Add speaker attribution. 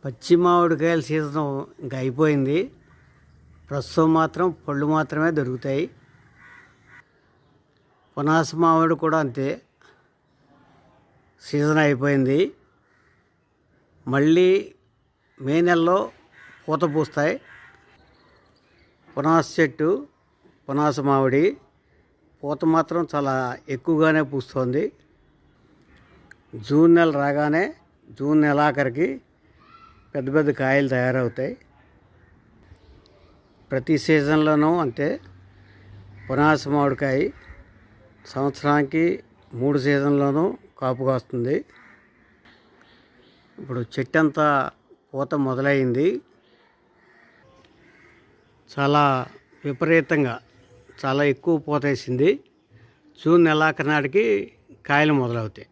Speaker 1: పచ్చి మామిడికాయల సీజన్ ఇంకా అయిపోయింది. ప్రస్తుతం మాత్రం పళ్ళు మాత్రమే దొరుకుతాయి. పునాస మామిడి కూడా అంతే, సీజన్ అయిపోయింది. మళ్ళీ మే నెలలో పూత పూస్తాయి. పునాస చెట్టు, పునాస మామిడి పూత మాత్రం చాలా ఎక్కువగానే పూస్తుంది. జూన్ నెల రాగానే, జూన్ నెలాఖరికి పెద్ద పెద్ద కాయలు తయారవుతాయి. ప్రతి సీజన్లోనూ అంతే. పునాస మామిడికాయ సంవత్సరానికి 3 సీజన్లోనూ కాపు కాస్తుంది. ఇప్పుడు చెట్టు అంతా పూత మొదలైంది. చాలా విపరీతంగా, చాలా ఎక్కువ పూత వేసింది. జూన్ నెలాఖరు నాటికి కాయలు మొదలవుతాయి.